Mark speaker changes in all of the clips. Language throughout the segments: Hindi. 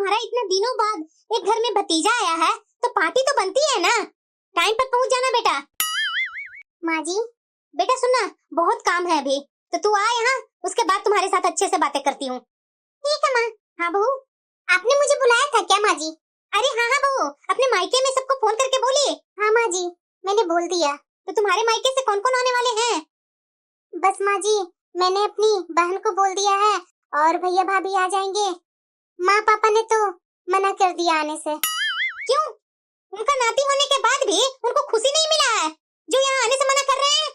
Speaker 1: तुम्हारा इतना दिनों बाद एक घर में भतीजा आया है तो पार्टी तो बनती है ना। टाइम पर पहुंच जाना बेटा। माँ जी बेटा सुनना, बहुत काम है अभी, तो तू आ यहाँ, उसके बाद तुम्हारे साथ अच्छे से बातें करती हूँ। ठीक है माँ। हाँ बहू, आपने मुझे बुलाया था क्या माँ जी? अरे हाँ हाँ बहू, अपने मायके में सबको फोन करके बोलिए। हाँ माँ जी मैंने बोल दिया। तो तुम्हारे मायके से कौन कौन आने वाले हैं? बस माँ जी मैंने अपनी बहन को बोल दिया है और भैया भाभी आ जाएंगे। माँ पापा ने तो मना कर दिया आने से। क्यों? उनका नाती होने के बाद भी उनको खुशी नहीं मिला है जो यहाँ आने से मना कर रहे हैं?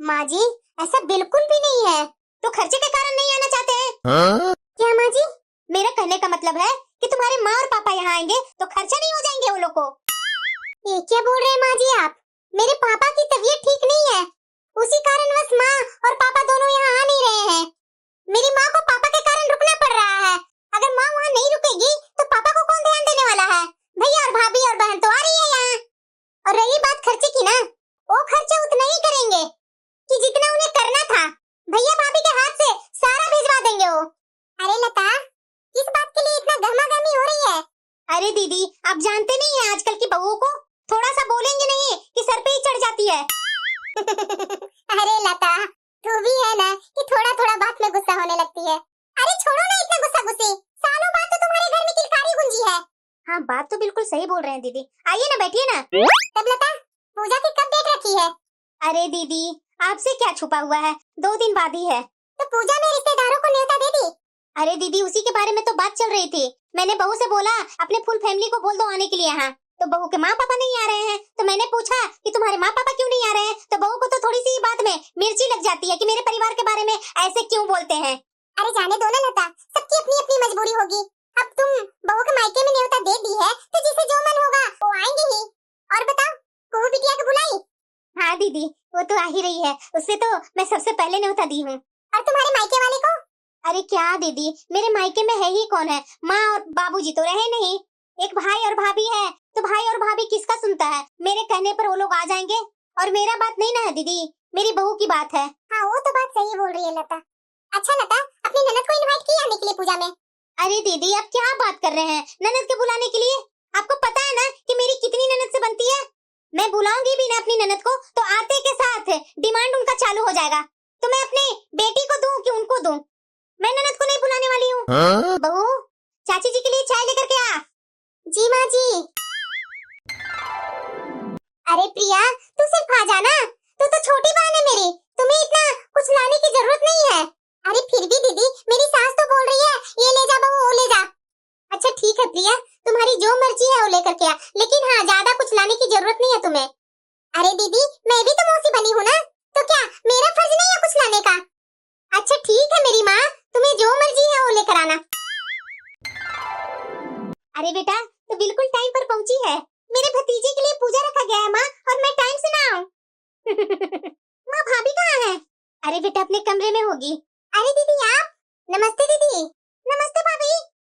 Speaker 1: माँ जी ऐसा बिल्कुल भी नहीं है। तो खर्चे के कारण नहीं आना चाहते हैं? हाँ? क्या माँ जी? मेरा कहने का मतलब है कि तुम्हारे माँ और पापा यहाँ आएंगे तो खर्चा नहीं हो जाएंगे वो लोग को। ये क्या बोल रहे हैं माँ जी आप? मेरे पापा की तबीयत ठीक नहीं है, उसी कारणवश माँ और पापा दोनों यहाँ आ नहीं रहे हैं। मेरी माँ को पापा के कारण रुकना पड़ रहा है। अगर माँ वहाँ नहीं रुकेगी तो पापा को कौन ध्यान देने वाला है? भैया और भाभी और बहन तो आ रही है यहाँ। और रही बात खर्चे की ना, वो खर्चे उतना ही करेंगे कि जितना उन्हें करना था। भैया भाभी के हाथ से सारा भिजवा देंगे वो। अरे लता किस बात के लिए इतना गहमा-गहमी हो रही है? अरे दीदी आप जानते नहीं है आजकल की बहुओं को, थोड़ा सा बोलेंगे नहीं कि सर पे ही चढ़ जाती है। अरे लता तू भी है ना कि थोड़ा थोड़ा बात में गुस्सा होने लगती है। अरे छोड़ो ना इतना गुस्सा गुस्सी, सालों बाद तो तुम्हारे घर में किलकारी गुंजी है। हाँ बात तो बिल्कुल सही बोल रहे हैं दीदी। आइए ना बैठिए ना। तब लता पूजा की कब डेट रखी है? अरे दीदी आपसे क्या छुपा हुआ है, 2 दिन बाद ही है। तो पूजा में रिश्तेदारों को न्योता दे दी? अरे दीदी उसी के बारे में तो बात चल रही थी। मैंने बहू से बोला अपने फुल फैमिली को बोल दो आने के लिए यहाँ, तो बहू के माँ पापा नहीं आ रहे हैं। तो मैंने पूछा कि तुम्हारे माँ पापा क्यों नहीं आ रहे हैं, तो बहू को तो थोड़ी सी बात में मिर्ची लग जाती है कि मेरे परिवार के बारे में ऐसे क्यों बोलते हैं। अरे जाने दो ना लता, सबकी अपनी अपनी मजबूरी होगी। अब तुम बहू के मायके में न्योता दे दी है तो जिसे जो मन होगा वो आएंगे ही। और बताओ कुहू बिटिया को बुलाई? हाँ दीदी वो तो आ ही रही है, उससे तो मैं सबसे पहले न्योता दी हूँ। और तुम्हारे मायके वाले को? अरे क्या दीदी मेरे मायके में है ही कौन है, माँ और बाबूजी तो रहे नहीं, एक भाई और भाभी है। तो भाई और भाभी किसका सुनता है, मेरे कहने पर वो लोग आ जाएंगे। और मेरा बात नहीं ना है दीदी, मेरी बहू की बात है। हाँ वो तो बात सही बोल रही है लता। अच्छा लता अपनी ननद को इनवाइट किया आने के लिए पूजा में? अरे दीदी आप क्या बात कर रहे हैं ननद के बुलाने के लिए? आपको पता है ना कि मेरी कितनी ननद से बनती है। मैं बुलाऊंगी भी ना अपनी ननद को तो आते के साथ डिमांड उनका चालू हो जाएगा। तो मैं अपनी बेटी को दूं कि उनको दूं? मैं ननद को नहीं बुलाने वाली हूँ। हाँ? बहू चाची जी के लिए चाय लेकर के आ। जी माँ जी। अरे प्रिया तू सिर्फ आ जाना, तू तो छोटी बहन है मेरी, तुम्हें इतना कुछ लाने की जरूरत नहीं है। अरे फिर भी दीदी मेरी सास तो बोल रही है ये ले जा बहू वो ले जा। अच्छा ठीक है प्रिया तुम्हारी जो मर्जी है वो लेकर के आ, लेकिन हाँ ज्यादा कुछ लाने की जरूरत नहीं है तुम्हें। अरे दीदी मैं भी तो मौसी बनी हूँ ना, तो क्या मेरा फर्ज नहीं है कुछ लाने का? अच्छा ठीक है मेरी माँ तुम्हें जो मर्जी है वो लेकर आना। अरे बेटा तो बिल्कुल टाइम पर पहुंची है, मेरे भतीजे के लिए पूजा रखा गया है माँ, और मैं टाइम से ना आऊं। माँ भाभी कहाँ है? अरे बेटा अपने कमरे में होगी। अरे दीदी आप? नमस्ते दीदी। नमस्ते भाभी,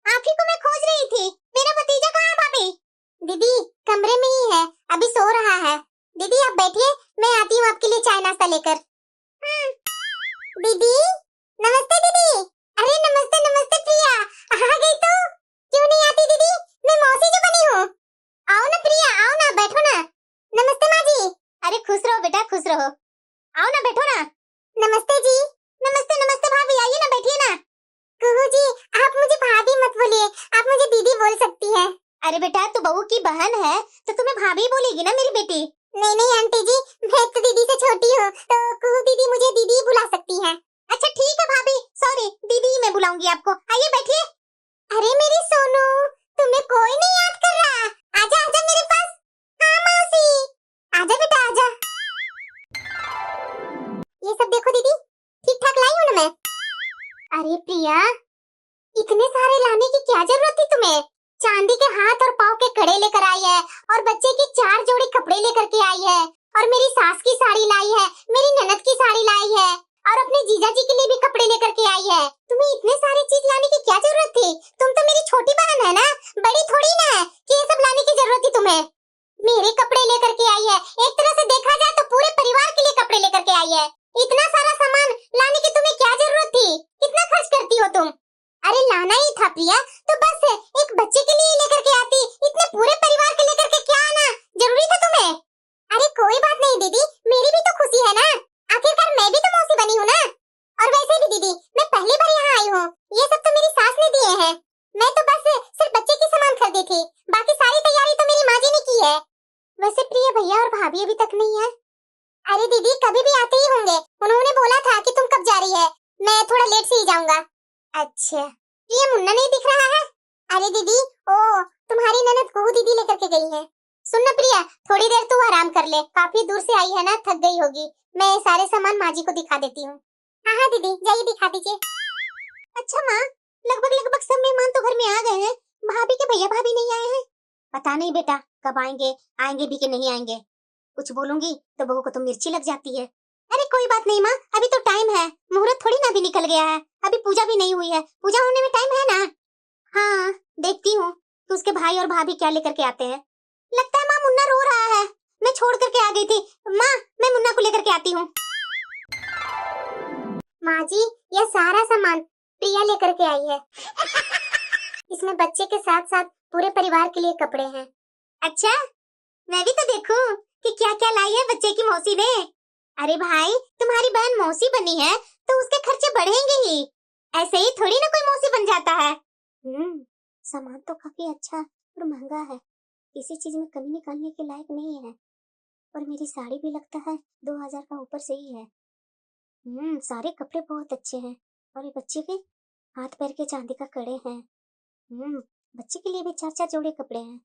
Speaker 1: आप ही को मैं खोज रही थी, मेरा भतीजा कहाँ है भाभी? दीदी कमरे में ही है, अभी सो रहा है। दीदी आप बैठिए मैं आती हूँ आपके लिए चाय नाश्ता लेकर। दीदी नमस्ते दीदी। अरे नमस्ते नमस्ते प्रिया, आ गई तो? क्यों नहीं आती दीदी, मैं मौसी जो बनी हूँ। आओ ना प्रिया आओ ना बैठो ना। नमस्ते माँ जी। अरे खुश रहो बेटा खुश रहो, आओ ना बैठो ना। नमस्ते जी। नमस्ते नमस्ते भाभी आइए ना बैठिए ना। कुहू जी आप मुझे भाभी मत बोलिए, आप मुझे दीदी बोल सकती हैं। अरे बेटा तू बहू की बहन है तो तुम्हें भाभी बोलेगी ना मेरी बेटी। नहीं नहीं आंटी जी मैं तो दीदी से छोटी हूँ, तो कुहू दीदी मुझे दीदी बुला सकती हैं। अच्छा ठीक है भाभी, सॉरी दीदी मैं बुलाऊंगी आपको, आइए बैठिए। अरे मेरी सोनू तुम्हें कोई नहीं याद कर रहा, आजा आजा मेरे पास। हाँ मौसी आजा बेटा आजा। ये सब देखो दीदी ठीक ठाक लाई हूँ ना मैं? अरे प्रिया इतने सारे लाने की क्या जरूरत थी तुम्हें? चांदी के हाथ और पाँव के कड़े लेकर आई है, और बच्चे की 4 जोड़ी कपड़े लेकर के आई है, और मेरी सास की साड़ी लाई है, मेरी ननद की साड़ी लाई है, और अपने जीजा जी के लिए भी कपड़े लेकर के आई है। तुम्हें इतने सारे चीज लाने की क्या जरूरत थी? तुम तो मेरी छोटी बहन है ना, बड़ी थोड़ी ना है कि ये सब लाने की जरूरत थी तुम्हें। मेरे कपड़े लेकर के आई है, एक तरह से देखा जाए तो पूरे परिवार के लिए कपड़े लेकर के आई है। इतना सारा सामान लाने की तुम्हें क्या जरूरत थी? कितना खर्च करती हो तुम? अरे लाना ही था प्रिया, तो बस एक बच्चे के लिए लेकर के आती, इतने पूरे परिवार के लेकर के क्या आना जरूरी था तुम्हें? अरे कोई बात नहीं दीदी, मेरी भी तो खुशी है ना, आखिरकार मैं भी तो मौसी बनी हूँ ना। और वैसे भी दीदी, मैं पहली बार यहाँ आई हूँ, ये सब तो मेरी सास ने दिए हैं, मैं तो बस सिर्फ बच्चे की सामान खरीदी थी, बाकी सारी तैयारी तो मेरी माँ जी ने की है। वैसे प्रिया भैया और भाभी अभी तक नहीं है। अरे दीदी कभी भी आते ही होंगे, उन्होंने बोला था कि तुम कब जा रही है, मैं थोड़ा लेट से ही जाऊंगा। अच्छा, ये मुन्ना नहीं दिख रहा है? अरे दीदी, ओ तुम्हारी ननद कुहू दीदी लेकर के गई है। सुन ना प्रिया, थोड़ी देर तू आराम कर ले, काफी दूर से आई है ना, थक गई होगी, मैं सारे सामान माँ जी को दिखा देती हूँ। हाँ हाँ दीदी, जाइए दिखा दीजिए। अच्छा माँ, लगभग सब मेहमान तो घर में आ गए हैं, भाभी के भैया भाभी नहीं आए हैं। पता नहीं बेटा कब आएंगे, आएंगे भी कि नहीं आएंगे, कुछ बोलूंगी तो बहू को तो मिर्ची लग जाती है। अरे कोई बात नहीं माँ, अभी तो टाइम है, मुहूर्त थोड़ी ना अभी निकल गया है, अभी पूजा भी नहीं हुई है, पूजा होने में टाइम है ना। हाँ देखती हूँ कि उसके भाई और भाभी क्या लेकर के आते हैं। लगता है माँ मुन्ना रो रहा है, मैं छोड़ करके आ गई थी। माँ मैं मुन्ना को लेकर के आती हूँ। माँ जी यह सारा सामान प्रिया लेकर के आई है, इसमें बच्चे के साथ साथ पूरे परिवार के लिए कपड़े हैं। अच्छा, मैं भी तो देखूं कि क्या क्या लाई है बच्चे की मौसी ने। अरे भाई तुम्हारी बहन मौसी बनी है तो उसके खर्चे बढ़ेंगे ही, ऐसे ही थोड़ी ना कोई मौसी बन जाता है। सामान तो काफी अच्छा और महंगा है, किसी चीज में कमी निकालने के लायक नहीं है, और मेरी साड़ी भी लगता है 2000 का ऊपर से ही है। सारे कपड़े बहुत अच्छे हैं, और ये बच्चे के हाथ पैर के चांदी का कड़े हैं। बच्चे के लिए भी 4-4 जोड़े कपड़े हैं।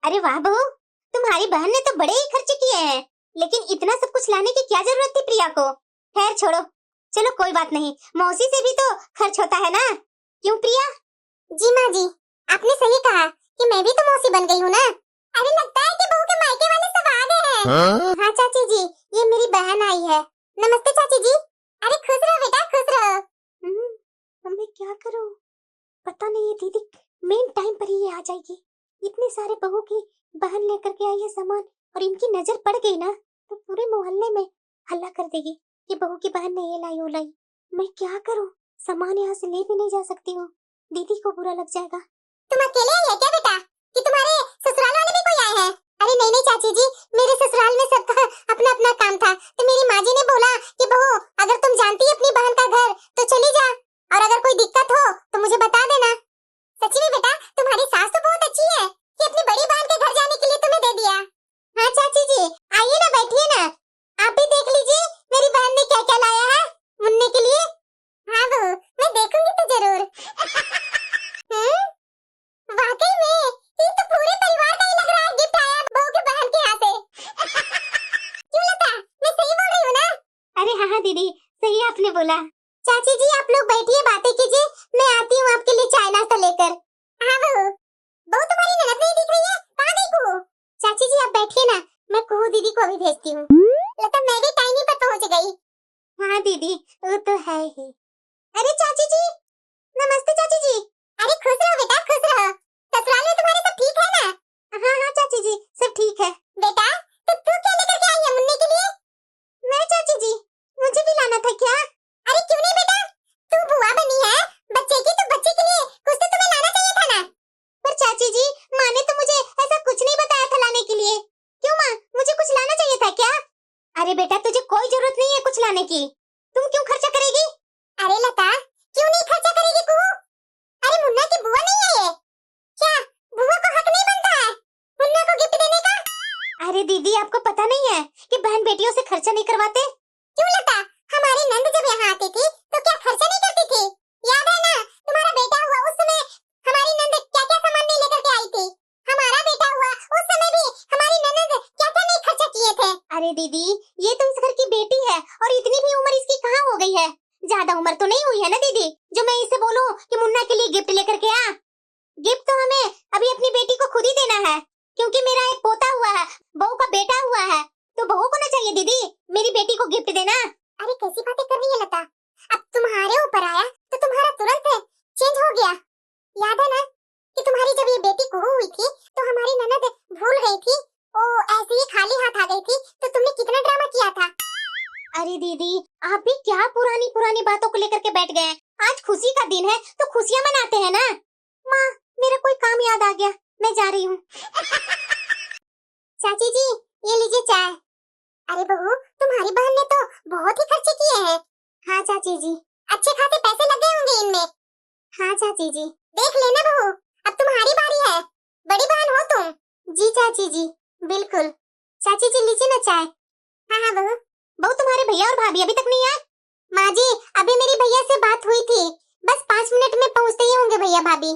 Speaker 1: अरे वाह बहू, तुम्हारी बहन ने तो बड़े ही खर्चे किए हैं, लेकिन इतना सब कुछ लाने की क्या जरूरत थी प्रिया को? खैर छोड़ो, चलो कोई बात नहीं, मौसी से भी तो खर्च होता है ना, क्यों प्रिया? जी माँ जी, आपने सही कहा कि मैं भी तो मौसी बन गई हूँ ना। अरे लगता है कि बहू के मायके वाले सब आ गए हैं। हाँ चाची जी, ये मेरी बहन आई है। नमस्ते चाची जी। अरे खुश रहो बेटा, खुश रहो। मैं क्या करूँ, पता नहीं, ये दीदी मेन टाइम पर ही आ जाएगी। इतने सारे बहू की बहन लेकर के आई है सामान, और इनकी नजर पड़ गई ना तो पूरे मोहल्ले में हल्ला कर देगी कि बहू की बहन ने ये लाई वो लाई। मैं क्या करूं, सामान यहाँ से ले भी नहीं जा सकती हूँ, दीदी को बुरा लग जाएगा। तुम अकेले आई है क्या बेटा, कि तुम्हारे ससुराल वाले भी कोई आए हैं? अरे नहीं नहीं चाची जी, मेरे ससुराल में सबका अपना अपना काम था, तो मेरी माँ जी ने बोला कि बहू अगर तुम जानती है अपनी बहन का घर तो चली जा, और अगर कोई दिक्कत हो तो मुझे बता देना। सच्ची में बेटा तुम्हारी सास तो बहुत अच्छी है कि अपनी बड़ी बहन के घर जाने के लिए तुम्हें दे दिया। हाँ चाची जी, आइए ना, बैठिए ना, आप भी देख लीजिए मेरी बहन ने क्या क्या लाया है मुन्ने के लिए। हाँ बहू, मैं देखूंगी तो जरूर। वाकई में ये तो पूरे परिवार का ही लग रहा है गिफ्ट आया बहू के बहन के यहाँ से। क्यों लता, मैं सही बोल रही हूँ ना? अरे हाँ हाँ दीदी, सही आपने बोला। चाची जी आप लोग बैठिए, बातें कीजिए, मैं आती हूँ आपके लिए चाय नाश्ता लेकर। हाँ बहू, बहू तुम्हारी ननद नहीं दिख रही है, कहाँ गई कुहू? चाची जी आप बैठिए ना, मैं कुहू दीदी को अभी भेजती हूँ। लता मैं भी टाइम पर पहुँच गई। हाँ दीदी वो तो है ही। अरे चाची जी, नमस्ते चाची जी। अरे खुश रहो बेटा, खुश रहो, ससुराल में तुम्हारे सब ठीक है ना? हाँ हाँ चाची जी सब ठीक है। बेटा तो तू क्या लेकर के आई है मुन्ने के लिए? मैं चाची जी, मुझे भी लाना था क्या? अरे क्यों नहीं बेटा, तू बुआ बनी है बच्चे की, तो बच्चे के लिए कुछ तो तुम्हें लाना चाहिए था ना। पर चाची जी माँ ने तो मुझे ऐसा कुछ नहीं बताया था लाने के लिए। क्यों माँ, मुझे कुछ लाना चाहिए था क्या? अरे बेटा तुझे कोई जरूरत नहीं है कुछ लाने की, तुम क्यों खर्चा करेगी? अरे लता क्यों नहीं खर्चा करेगी तू? अरे मुन्ना की बुआ नहीं है ये, क्या बुआ को हक नहीं बनता है मुन्ना को गिफ्ट देने का? अरे दीदी आपको पता नहीं है कि बहन बेटियों से खर्चा नहीं करवाते? क्यों लता, हमारी नंद जब यहाँ आती थी तो क्या खर्चा नहीं करती थी? याद है ना तुम्हारा बेटा हुआ उस समय हमारी नंद क्या क्या सामान नहीं लेकर के आई थी? हमारा बेटा हुआ उस समय भी हमारी ननद क्या क्या नहीं खर्चा किए थे? अरे दीदी ये तो इस घर की बेटी है, और इतनी भी उम्र इसकी कहाँ हो गई है, ज्यादा उम्र तो नहीं हुई है ना दीदी जो मैं इसे बोलूं कि मुन्ना के लिए गिफ्ट लेकर के आ। गिफ्ट तो हमें अभी अपनी बेटी को खुद ही देना है, क्योंकि मेरा एक पोता हुआ है, बहू का बेटा हुआ है, तो बहू को ना चाहिए दीदी मेरी बेटी को गिफ्ट देना। अरे कैसी बातें कर रही है लता, अब तुम्हारे ऊपर आया तो तुम्हारा तुरंत चेंज हो गया। याद है ना कि तुम्हारी जब ये बेटी कुहू हुई थी तो हमारी ननद भूल गई थी, वो ऐसे ही खाली हाथ आ गई थी, तो तुमने कितना ड्रामा किया था। अरे दीदी आप भी क्या पुरानी पुरानी बातों को लेकर के बैठ गए, आज खुशी का दिन है तो खुशियाँ मनाते हैं ना। माँ, मेरा कोई काम याद आ गया, मैं जा रही हूँ। चाची जी, ये लीजिए चाय। अरे बहू, तुम्हारी बहन ने तो बहुत ही खर्चे किए हैं। हाँ चाची जी, अच्छे खासे पैसे लगे होंगे इनमें। हाँ चाची जी। देख लेना बहू, अब तुम्हारी बारी है, बड़ी बहन हो तुम। जी चाची जी, बिल्कुल। चाची जी लीजिए ना चाय। हाँ हाँ बहू। बहू, तुम्हारे भैया और भाभी अभी तक नहीं आए? माँ जी, अभी मेरी भैया से बात हुई थी, बस 5 मिनट में पहुँचते ही होंगे भैया भाभी।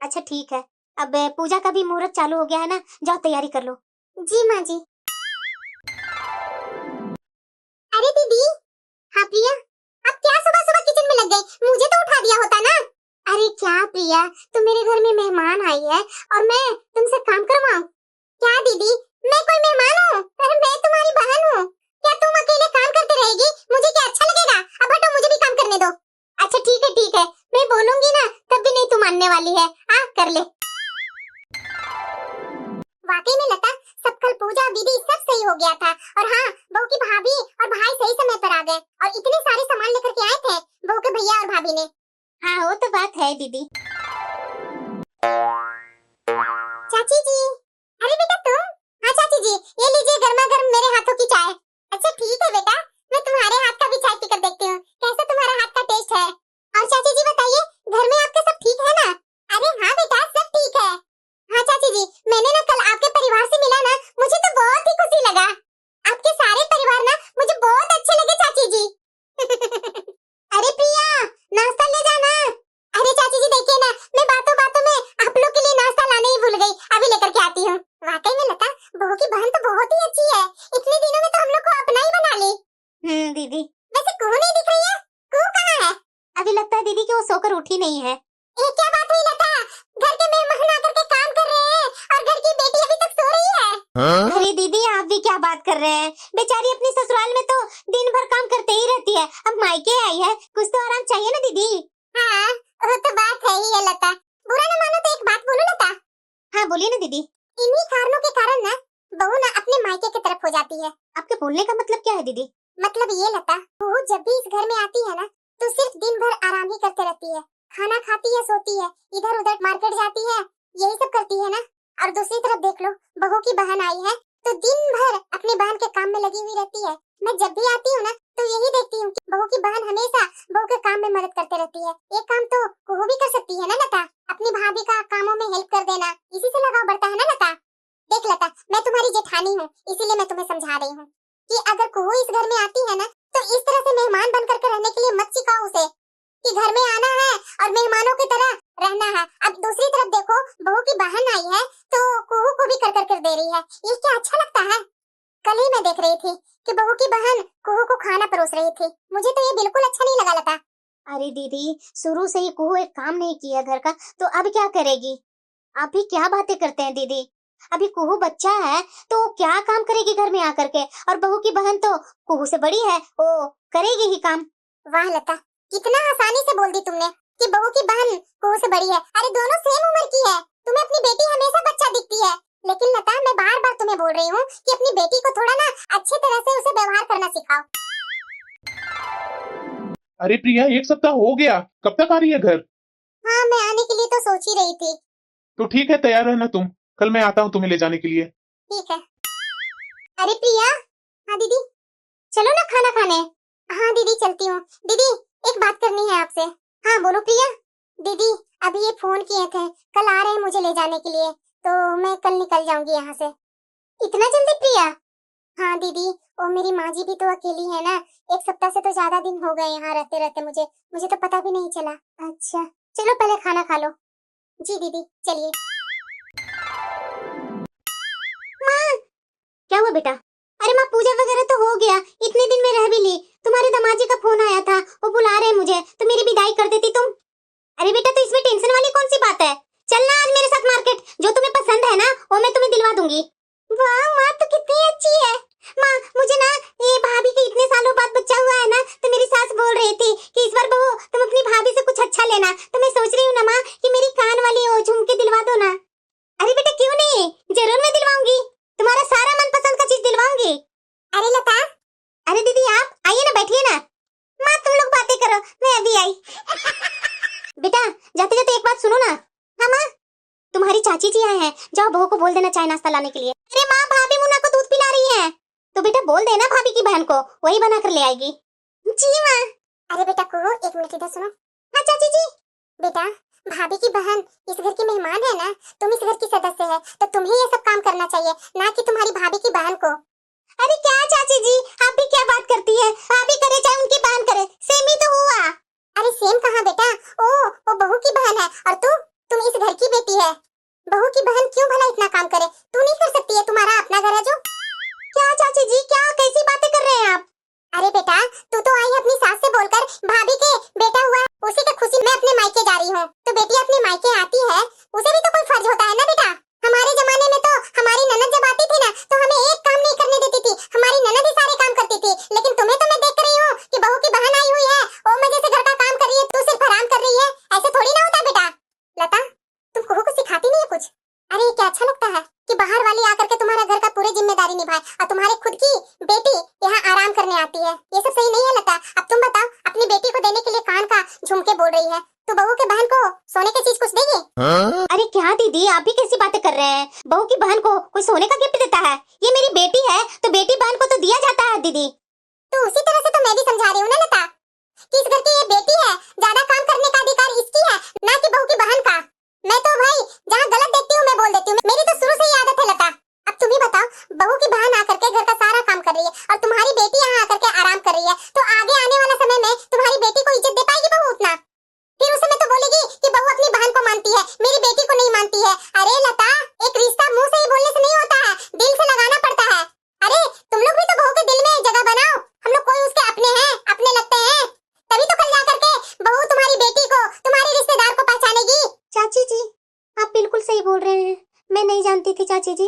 Speaker 1: अच्छा ठीक है, अब पूजा का भी मुहूर्त चालू हो गया है ना, जाओ तैयारी कर लो। जी माँ जी। अरे दीदी। हाँ प्रिया, आप क्या सुबह सुबह किचन में लग गई? मुझे तो उठा दिया होता ना। अरे क्या प्रिया, तुम मेरे घर में मेहमान आई है और मैं तुमसे काम करवाऊं? क्या दीदी, मैं कोई मेहमान हूँ? अरे मैं तुम्हारी बहन हूँ, क्या तुम अकेले काम करते रहेगी? मुझे क्या अच्छा लगेगा? अब हटो, मुझे भी काम करने दो। अच्छा ठीक है, मैं बोलूंगी ना तब भी नहीं तू मानने वाली है। हाँ कर ले। वाकई में लता, सब कल पूजा विधि सब सही हो गया था, और हाँ, बहू की भाभी और भाई सही समय पर आ गए और इतने सारे सामान लेकर के आए थे बहू के भैया और भाभी ने। हाँ वो तो बात है दीदी। चाची जी। अरे बेटा तुम? हाँ चाची जी, ये लीजिए गर्मा गर्म मेरे हाथों की चाय। अच्छा ठीक है बेटा, मैं तुम्हारे हाथ का भी चाय पीकर देखती हूँ, कैसा तुम्हारा हाथ का टेस्ट है। और चाची जी बताइए, घर में आपके सब ठीक है ना? अरे हाँ बेटा, सब ठीक है। हाँ चाची जी, मैंने ना कल आपके परिवार से मिला ना, मुझे तो बहुत ही खुशी लगा। आपके सारे परिवार ना मुझे बहुत अच्छे लगे चाची जी। अरे प्रिया, नाश्ता ले जाना। अरे चाची जी देखिए ना, मैं बातों बातों में आप लोग के लिए नाश्ता लाने ही भूल गई, अभी लेकर के आती हूँ। वाकई में लता, बहू की बहन तो बहुत ही अच्छी है, इतने दिनों में तो हम लोग को अपना ही बना ली। दीदी। वैसे कुहू नहीं दिख रही है, कुहू कहाँ है? अभी लगता है दीदी कि वो सोकर उठी नहीं है। ये क्या बात हुई लता, घर के मेहमान आकर के काम कर रहे हैं और घर की बेटी अभी तक सो रही है। हाँ? अरे दीदी आप भी क्या बात कर रहे हैं, बेचारी अपने ससुराल में तो दिन भर काम करते ही रहती है, अब मायके आई है, कुछ तो आराम चाहिए ना दीदी। हाँ वो तो बात है ही है लता, बुरा न मानो तो एक बात बोलूं लता? हाँ बोलिए ना दीदी। इन्हीं कारणों के कारण ना बहू ना अपने मायके की तरफ हो जाती है। आपके बोलने का मतलब क्या है दीदी? मतलब ये लता, बहू जब भी इस घर में आती है ना तो सिर्फ दिन भर आराम ही करते रहती है, खाना खाती है, सोती है, इधर उधर मार्केट जाती है, यही सब करती है ना। और दूसरी तरफ देख लो, बहू की बहन आई है तो दिन भर अपनी बहन के काम में लगी हुई रहती है। मैं जब भी आती हूँ ना तो यही देखती हूँ कि बहू की बहन हमेशा बहू के काम में मदद करते रहती है। एक काम तो कुहू भी कर सकती है ना लता, अपनी भाभी का कामों में हेल्प कर देना, इसी से लगाव बढ़ता है ना लता। देख लता, मैं तुम्हारी जेठानी हूँ, इसीलिए मैं तुम्हें समझा रही हूँ कि अगर कुहू इस घर में आती है ना तो इस तरह से मेहमान बन करके रहने के लिए मत सिखाओ उसे कि घर में आना है और मेहमानों की तरह रहना है। अब दूसरी तरफ देखो, बहू की बहन आई है तो कुहू को भी कर दे रही है, ये क्या अच्छा लगता है? कल ही मैं देख रही थी कि बहू की बहन कुहू को खाना परोस रही थी, मुझे तो ये बिल्कुल अच्छा नहीं लगा लता। अरे दीदी, शुरू से ही कुहू एक काम नहीं किया घर का, तो अब क्या करेगी? आप भी क्या बातें करते हैं दीदी, अभी कुहू बच्चा है तो क्या काम करेगी घर में आकर के, और बहू की बहन तो कुहू से बड़ी है, वो करेगी ही काम। वाह लता, कितना आसानी से बोल दी तुमने कि बहू की बहन कुहू से बड़ी है। अरे दोनों सेम उम्र की है, तुम्हें अपनी बेटी हमेशा बच्चा दिखती है, लेकिन लता मैं बार बार तुम्हें बोल रही हूँ कि अपनी बेटी को थोड़ा ना अच्छे तरह से उसे व्यवहार करना सिखाओ।
Speaker 2: अरे प्रिया, 1 सप्ताह हो गया, कब तक आ रही है घर?
Speaker 1: हाँ मैं आने के लिए तो सोच ही रही थी।
Speaker 2: तो ठीक है, तैयार रहना तुम, कल मैं आता हूँ तुम्हें ले जाने के लिए।
Speaker 1: ठीक है। अरे प्रिया। हाँ दीदी, चलो ना खाना खाने। हाँ दीदी चलती हूँ। दीदी एक बात करनी है आपसे। हाँ बोलो प्रिया। दीदी अभी ये फोन किए थे, कल आ रहे हैं मुझे ले जाने के लिए, तो मैं कल निकल जाऊंगी यहाँ से। इतना जल्दी प्रिया? हाँ दीदी, वो मेरी माँ जी भी तो अकेली है ना, 1 सप्ताह से तो ज्यादा दिन हो गए यहाँ रहते रहते, मुझे तो पता भी नहीं चला। अच्छा चलो पहले खाना खा लो। जी दीदी चलिए। माँ। क्या हुआ बेटा? अरे माँ पूजा वगैरह तो हो गया, इतने दिन में रह भी ली, तुम्हारे दामाजी का फोन आया था, वो बुला रहे मुझे, तो मेरी विदाई कर देती तुम। अरे बेटा तो इसमें टेंशन वाली कौन सी बात है, चलना आज मेरे साथ मार्केट, जो तुम्हें पसंद है ना वो मैं तुम्हें दिलवा दूंगी। वाह माँ तो कितनी अच्छी है। माँ मुझे ना ये भाभी के इतने सालों बाद बच्चा हुआ है ना, तो मेरी सास बोल रही थी कि इस बार बहू तुम अपनी भाभी से कुछ अच्छा लेना, तो मैं सोच रही हूँ ना माँ कि मेरी कान वाली वो झुमके दिलवा दो ना। अरे बेटा क्यों नहीं, जरूर मैं दिलवाऊंगी, तुम्हारा सारा मनपसंद का चीज दिलवाऊंगी। अरे लता। अरे दीदी आप आइए ना, बैठिए ना। माँ तुम लोग बातें करो, मैं अभी आई। सुनो ना। हाँ माँ, तुम्हारी चाची जी आए हैं, जाओ बहू को बोल देना चाय नाश्ता लाने के लिए। अरे माँ, भाभी मुन्ना को दूध पिला रही है, तो बेटा बोल देना भाभी की बहन को, वही बना कर ले आएगी। जी माँ। अरे बेटा को एक मिनट इधर सुनो। हाँ चाची जी। बेटा, भाभी की बहन इस घर की मेहमान है ना, तुम इस घर की सदस्य है, तो तुम्हें ये सब काम करना चाहिए, ना कि तुम्हारी भाभी की बहन को। अरे क्या चाची जी, आप भी क्या बात करती है, भाभी करे चाहे उनकी बहन करे, सेम ही तो हुआ। अरे सेम कहाँ बेटा, वो बहू की बहन है और तुम इस घर की बेटी है। बहू की बहन क्यों भला इतना काम करे, तू नहीं कर सकती है, तुम्हारा अपना घर है जो। क्या चाची जी, क्या कैसी बातें कर रहे हैं आप? अरे बेटा, तू तो आई है अपनी सास से बोलकर भाभी के बेटा हुआ, उसी की खुशी में अपने मायके जा रही हूँ, तो बेटी अपने मायके आती है, उसे भी तो कोई फर्ज होता है ना बेटा। हमारे जमाने में तो हमारी ननद जब आती थी ना, तो हमें एक काम नहीं करने देती थी, हमारी ननद ही सारे काम करती थी। लेकिन तुम्हें तो मैं देख रही हूँ कि बहू की बहन आई हुई है, वो मजे से घर का काम कर रही है, तू सिर्फ आराम कर रही है, ऐसे थोड़ी ना होता बेटा। लता, तुम बहू को सिखाती नहीं है कुछ? अरे क्या अच्छा लगता है कि बाहर वाली आकर के तुम्हारा घर का पूरी जिम्मेदारी निभाए और तुम्हारे खुद की बेटी यहाँ आराम करने आती है, ये सब सही नहीं है लता। अब तुम बताओ, अपनी बेटी को देने के लिए कान का झुमके बोल रही है, तो बहू के बहन को सोने की चीज कुछ देगी? अरे क्या दीदी, आप भी कैसी बातें कर रहे हैं, बहू की बहन को कोई सोने का गिफ्ट देता है? ये मेरी बेटी है, तो बेटी बहन को तो दिया जाता है दीदी। तो उसी तरह से तो मैं भी समझा रही हूँ ना लता, कि इस घर की ये बेटी है, ज्यादा काम करने का अधिकार इसकी है, ना कि बहू की बहन का। मैं तो भाई जहाँ गलत देखती हूँ मैं बोल देती हूँ, मेरी तो शुरू से ही आदत है लता। अब तुम ही बताओ, बहू की बहन आकर के घर का सारा काम कर रही है और तुम्हारी बेटी यहाँ आकर के आराम कर रही है, तो आगे आने वाला समय में तुम्हारी बेटी को इज्जत दे पाएगी बहू उतना? फिर उस समय तो बोलेगी कि बहू अपनी बहन को मानती है, मेरी बेटी को नहीं मानती है। अरे लता, एक रिश्ता मुंह से ही बोलने से नहीं होता है, दिल से लगाना पड़ता है। अरे तुम लोग भी तो बहू के दिल में जगह बनाओ, हम लोग कोई उसके अपने हैं, अपने लगते हैं, तभी तो कल जाकर के बहू तुम्हारी बेटी को, तुम्हारे रिश्तेदार को पहचानेगी। चाची जी, आप बिल्कुल सही बोल रहे हैं, मैं नहीं जानती थी चाची जी।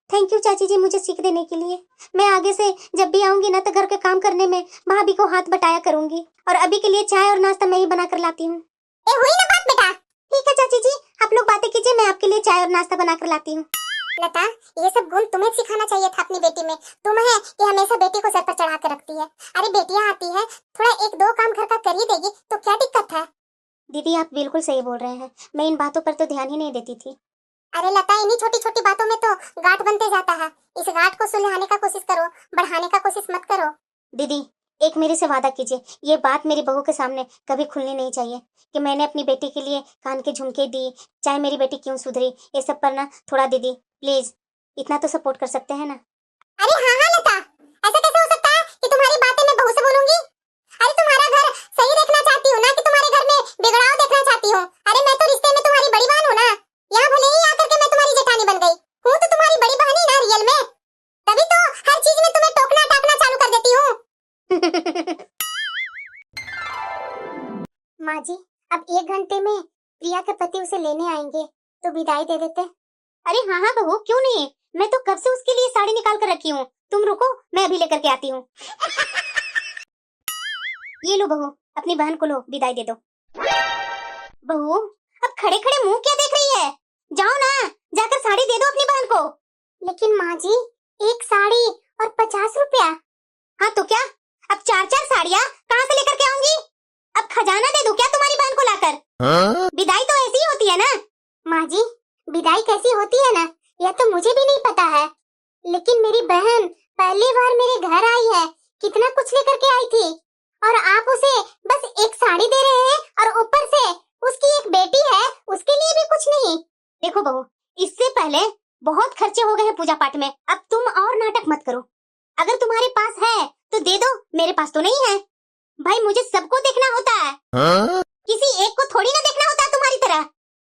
Speaker 1: थैंक यू चाची जी मुझे सीख देने के लिए। मैं आगे से जब भी आऊंगी ना, तो घर के काम करने में भाभी को हाथ बटाया करूंगी, और अभी के लिए चाय और नाश्ता मैं ही बना कर लाती हूँ। हुई ना बात बेटा? ठीक है चाची जी, आप लोग बातें कीजिए, मैं आपके लिए चाय और नाश्ता बना कर लाती हूँ। लता, ये सब गुण तुम्हें सिखाना चाहिए था अपनी बेटी में, तुम है कि हमेशा बेटी को सर पर चढ़ा कर रखती है। अरे बेटियां आती है, थोड़ा एक दो काम घर का कर ही देगी, तो क्या दिक्कत है? दीदी आप बिल्कुल सही बोल रहे हैं, मैं इन बातों पर तो ध्यान ही नहीं देती थी। अरे लता, इन्हीं छोटी छोटी बातों में तो गांठ बनते जाता है, इस गांठ को सुलझाने का कोशिश करो, बढ़ाने का कोशिश मत करो। दीदी एक मेरे से वादा कीजिए, ये बात मेरी बहू के सामने कभी खुलनी नहीं चाहिए, कि मैंने अपनी बेटी के लिए कान के झुमके दी, चाहे मेरी बेटी क्यों सुधरी, ये सब पर ना थोड़ा दीदी प्लीज इतना तो सपोर्ट कर सकते हैं ना? अरे हाँ हाँ लता, ऐसा कैसे हो सकता है कि तुम्हारी बातें मैं बहू से बोलूंगी? अरे तुम्हारा घर सही देखना चाहती हूँ ना, कि तुम्हारे घर में बिगड़ाव देखना चाहती हूँ? अरे मैं तो रिश्ते में तुम्हारी बड़ी बहन हूँ ना, यहाँ भले ही आकर के मैं तुम्हारी जेठानी बन गई हूँ, तो तुम्हारी बड़ी बहन ही ना रियल में, तभी तो हर चीज में तुम्हें टोकना टाकना चालू कर देती हूँ। माँ जी, अब 1 घंटे में प्रिया के पति उसे लेने आएंगे, तो विदाई दे देते। अरे हाँ हाँ बहू, क्यों नहीं, मैं तो कब से उसके लिए साड़ी निकाल कर रखी हूँ, तुम रुको मैं अभी लेकर के आती हूँ। ये लो बहू, अपनी बहन को लो, विदाई दे दो। बहू अब खड़े खड़े मुंह क्या देख रही है, जाओ ना, जाकर साड़ी दे दो अपनी बहन को। लेकिन माँ जी, एक साड़ी और 50 रुपया। हाँ तो क्या, अब 4-4 साड़ियाँ कहाँ से लेकर के आऊंगी? अब खजाना दे दूं क्या तुम्हारी बहन को लाकर? विदाई तो ऐसी ही होती है ना? माँ जी, विदाई कैसी होती है ना, यह तो मुझे भी नहीं पता है, लेकिन मेरी बहन पहली बार मेरे घर आई है, कितना कुछ लेकर के आई थी, और आप उसे बस एक साड़ी दे रहे हैं, और ऊपर से उसकी एक बेटी है, उसके लिए भी कुछ नहीं। देखो बहू, इससे पहले बहुत खर्चे हो गए हैं पूजा पाठ में, अब तुम और नाटक मत करो। अगर तुम्हारे पास है तो दे दो, मेरे पास तो नहीं है। भाई मुझे सबको देखना होता है, किसी एक को थोड़ी ना देखना होता है तुम्हारी तरह।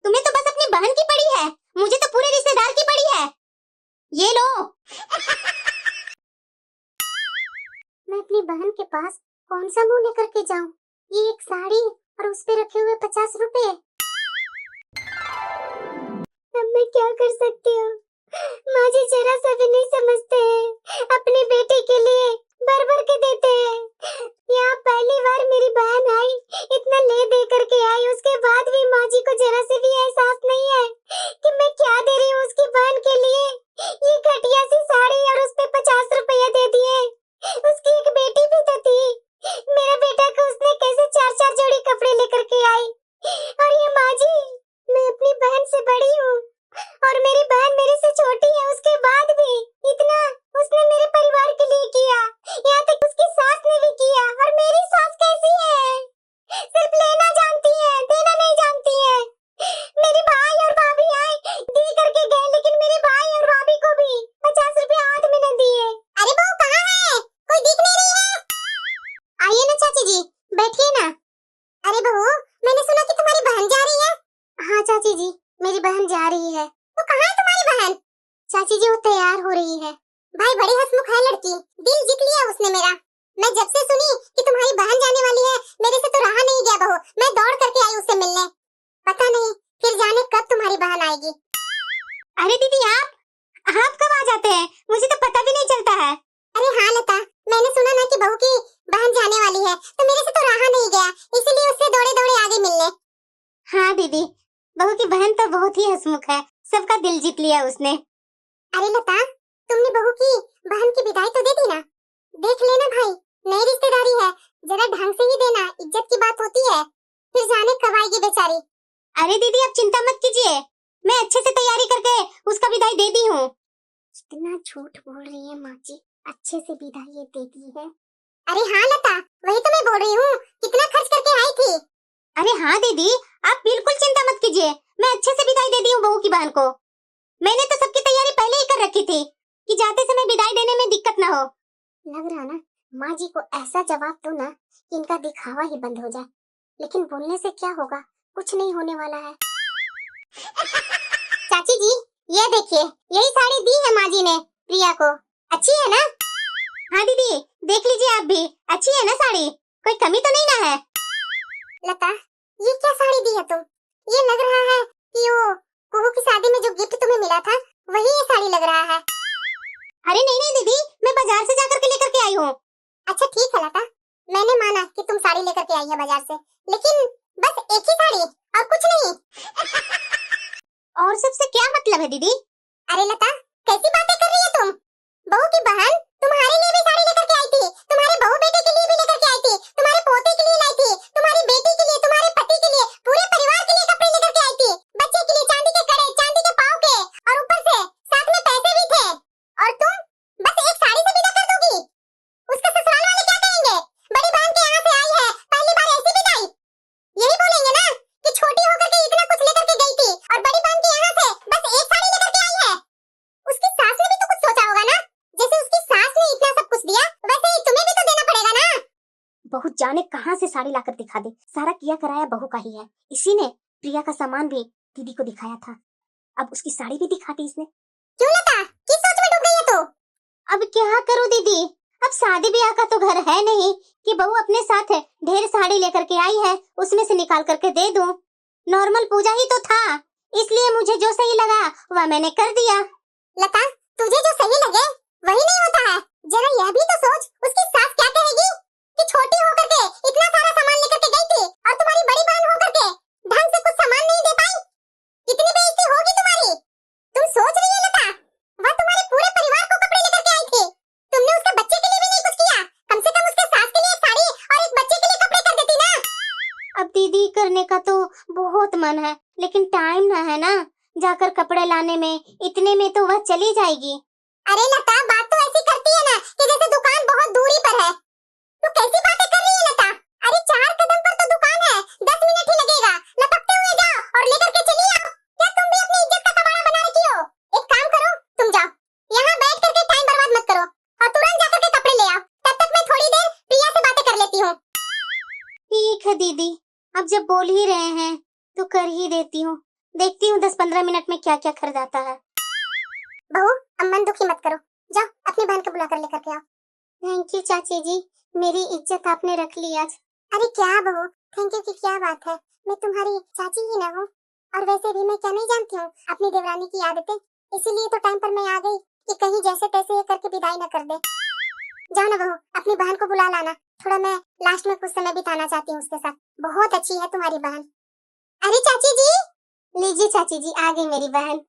Speaker 1: तुम्हें तो बस अपनी बहन की पड़ी है, मुझे तो पूरे रिश्तेदार की पड़ी है। ये लो। मैं अपनी बहन के पास कौन सा मुंह लेकर के जाऊं? ये एक साड़ी और उस पे रखे हुए 50 रुपए। अब मैं क्या कर सकती हूँ? माँ जी जरा सा भी नहीं समझते हैं, अपनी बेटी के लिए भर भर के देते हैं। यहाँ पहली बार मेरी बहन आई, इतना ले दे करके आई, उसके बाद भी माँ जी को जरा से भी एहसास नहीं है कि मैं क्या दे रही हूँ उसकी बहन के लिए। ये घटिया सी साड़ी और उस पे 50 रुपया दे दिए। उसकी एक बेटी भी तो थी, मेरा बेटा को उसने कैसे 4-4 जोड़ी कपड़े लेकर के आई। और ये माँ जी, मैं सबसे बड़ी हूँ और मेरी बहन मेरे से छोटी है, उसके बाद भी इतना उसने मेरे परिवार के लिए किया। यहाँ तक उसकी सास ने भी किया। और मेरी सास कैसी है? सिर्फ लेना जानती है, देना नहीं जानती है। मेरे भाई और भाभी आए, दे करके गए, लेकिन मेरे भाई और भाभी को भी 50 रुपए हाथ में न दिए। अरे बहू कहाँ है? कोई दिख नहीं रही है। आइए ना चाची जी, बैठिए ना। अरे बहू, मैंने सुना कि तुम्हारी बहन जा रही है। हाँ चाची जी, मेरी बहन जा रही है। तो कहाँ है तुम्हारी बहन? चाची जी वो तैयार हो रही है। भाई बड़ी हंसमुख है लड़की, दिल जीत लिया उसने मेरा। मैं जब से सुनी कि तुम्हारी बहन जाने वाली है, मेरे से तो रहा नहीं गया बहू। मैं दौड़ करके आई उससे मिलने। पता नहीं फिर जाने कब तुम्हारी बहन आएगी। अरे दीदी आप कब आ जाते हैं? मुझे तो पता भी नहीं चलता है। अरे हाँ लता, मैंने सुना ना कि बहू की बहन जाने वाली है, तो मेरे से तो रहा नहीं गया, इसीलिए उससे दौड़े दौड़े आ गई मिलने। हाँ दीदी, बहू की बहन तो बहुत ही हंसमुख है, सबका दिल जीत लिया उसने। अरे लता, तुमने बहू की बहन की विदाई तो दे दी ना? देख लेना भाई, नई रिश्तेदारी है, जरा ढंग से ही देना, इज्जत की बात होती है। फिर जाने कब आएगी बेचारी। अरे दीदी आप चिंता मत कीजिए, मैं अच्छे से तैयारी करके उसका विदाई दे दी हूँ। इतना झूठ बोल रही है माँ जी, अच्छे से विदाई दे दी है। अरे हाँ लता, वही तो मैं बोल रही हूँ, कितना खर्च करके आई थी। अरे हाँ दीदी, आप बिल्कुल चिंता मत कीजिए, मैं अच्छे से विदाई दे दी हूँ बहू की बहन को। मैंने तो सबकी तैयारी पहले ही कर रखी थी कि जाते समय विदाई देने में दिक्कत ना हो। लग रहा ना माँ जी को ऐसा जवाब दो ना कि इनका दिखावा ही बंद हो जाए, लेकिन बोलने से क्या होगा, कुछ नहीं होने वाला है। चाची जी ये देखिए, यही साड़ी दी है माँ जी ने प्रिया को, अच्छी है ना? हाँ दीदी देख लीजिए आप भी, अच्छी है ना साड़ी, कोई कमी तो नहीं ना है? लता ये क्या साड़ी दी है तुम? ये लग रहा है कि वो कुहू की शादी में जो गिफ्ट तुम्हें मिला था वही ये साड़ी लग रहा है। अरे नहीं नहीं दीदी, मैं बाजार से जाकर के लेकर के आई हूँ। अच्छा ठीक है लता, मैंने माना कि तुम साड़ी लेकर के आई है बाजार से, लेकिन बस एक ही साड़ी और कुछ नहीं। और सबसे क्या मतलब है दीदी? अरे लता कैसी बातें कर रही है तुम? बहू की बहन तुम्हारे लिए भी साड़ी लेकर के आई थी, तुम्हारे बहू बेटे के लिए भी लेकर के आई थी, तुम्हारे पोते के लिए लाई थी, तुम्हारी बेटी के लिए, तुम्हारे पति के लिए, पूरे परिवार के लिए कपड़े लेकर के आई थी। बच्चे के लिए चांदी के कड़े, चांदी के पाव के, और ऊपर से साथ में पैसे भी थे। और तुम बस एक साड़ी से विदा कर दोगी? उसके ससुराल वाले क्या कहेंगे? बड़ी बहन के यहाँ से आई है, पहली बार ऐसी विदाई। यही बोलेंगे ना कि छोटी होकर के इतना कुछ लेकर के गई थी और बड़ी बहन के यहाँ से बस एक साड़ी लेकर के आई है। उसकी सास ने भी तो कुछ सोचा होगा ना, जैसे उसकी सास ने इतना सब कुछ दिया वैसे ही तुम्हें भी तो देना पड़ेगा ना। बहू जाने कहाँ से साड़ी लाकर दिखा दे, सारा किया कराया बहू का ही है। इसी ने प्रिया का सामान भी दीदी को दिखाया था, अब उसकी साड़ी भी दिखा दी इसने। क्यों लता, किस सोच में डूब गई है तू? अब क्या करूं दीदी, अब शादी ब्याह का तो घर है नहीं कि बहू अपने साथ ढेर साड़ी लेकर के आई है उसमें से निकाल करके दे दूं। नॉर्मल पूजा ही तो था, इसलिए मुझे जो सही लगा वह मैंने कर दिया। लता तुझे जो सही लगे वही नहीं होता है, जरा यह भी तो सोच उसकी सास क्या कहेगी कि छोटी होकर के इतना सारा सामान लेकर के गई थी और तुम्हारी बड़ी बहन होकर के ढंग से कुछ सामान नहीं दे पाई, कितनी बेइज्जती होगी तुम्हारी। तुम सोच रही है लता, वह तुम्हारे पूरे परिवार को कपड़े लेकर के आई थी, तुमने उसके बच्चे के लिए भी नहीं कुछ किया, कम से कम उसके सास के लिए एक साड़ी और एक बच्चे के लिए कपड़े कर देती ना। अब दीदी करने का तो बहुत मन है, लेकिन टाइम ना है ना, जाकर कपड़े लाने में, इतने में तो वह चली जाएगी। अरे लता बात तो ऐसी करती है ना कि जैसे दुकान बहुत दूरी पर है। तू कैसी बातें कर रही है लता? अरे 4 कदम पर तो दुकान है, 10 मिनट ही लगेगा, लपकते हुए जाओ और लेकर के चली आओ। क्या तुम भी अपनी इज्जत का कबाड़ा बना रखी हो? एक काम करो, तुम जाओ, यहाँ बैठ करके टाइम बर्बाद मत करो और तुरंत जाकर के कपड़े ले आओ, तब तक मैं थोड़ी देर प्रिया से बातें कर लेती हूँ। ठीक है दीदी, अब जब बोल ही रहे हैं तो कर ही देती हूँ, देखती हूँ 10-15 मिनट में क्या क्या खरीदाता है। बहू अब मन दुखी मत करो, जाओ अपनी बहन को बुला कर लेकर के आओ। थैंक यू चाची जी, मेरी इज्जत आपने रख ली आज। अरे क्या बहू, थैंक यू की क्या बात है, मैं तुम्हारी चाची ही ना हूँ, और वैसे भी मैं क्या नहीं जानती हूँ अपनी देवरानी की आदतें, इसीलिए तो टाइम पर मैं आ गई कि कहीं जैसे तैसे ये करके विदाई न कर दे। जाओ ना बहू, अपनी बहन को बुला लाना, थोड़ा मैं लास्ट में कुछ समय बिताना चाहती हूँ उसके साथ, बहुत अच्छी है तुम्हारी बहन। अरे चाची जी, लीजिए चाची जी, आ गई मेरी बहन।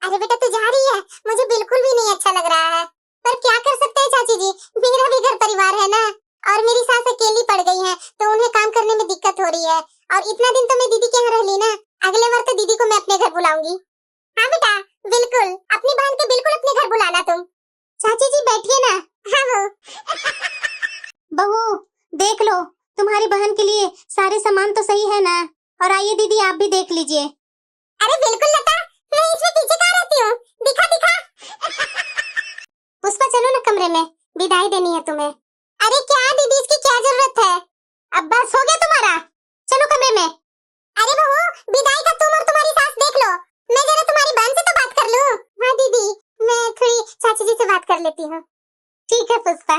Speaker 1: अरे बेटा तू जा रही है, मुझे बिल्कुल भी नहीं अच्छा लग रहा है, पर क्या कर सकते हैं चाची जी, मेरा भी घर परिवार है ना, और मेरी सास अकेली पड़ गई है तो उन्हें काम करने में दिक्कत हो रही है, और इतना दिन तो मैं दीदी के यहाँ रह ली ना, अगले बार तो दीदी को मैं अपने घर बुलाऊंगी। हाँ बेटा, बिल्कुल अपनी बहन के बिल्कुल अपने घर बुलाना तुम। चाची जी बैठिए ना। हाँ वो बहू देख लो, तुम्हारी बहन के लिए सारे सामान तो सही है ना? और आइए दीदी आप भी देख लीजिए। अरे बिल्कुल लता, मैं इसमें पीछे कहाँ रहती हूँ, दिखा दिखा। पुष्पा चलो ना कमरे में, विदाई देनी है तुम्हें। अरे क्या दीदी, इसकी क्या जरूरत है? अब बस हो गया तुम्हारा, चलो कमरे में। अरे बहू, विदाई का तुम और तुम्हारी सास देख लो, मैं जरा तुम्हारी बहन से तो बात कर लूं। हाँ दीदी, मैं थोड़ी चाची जी से बात कर लेती हूँ। ठीक है पुष्पा।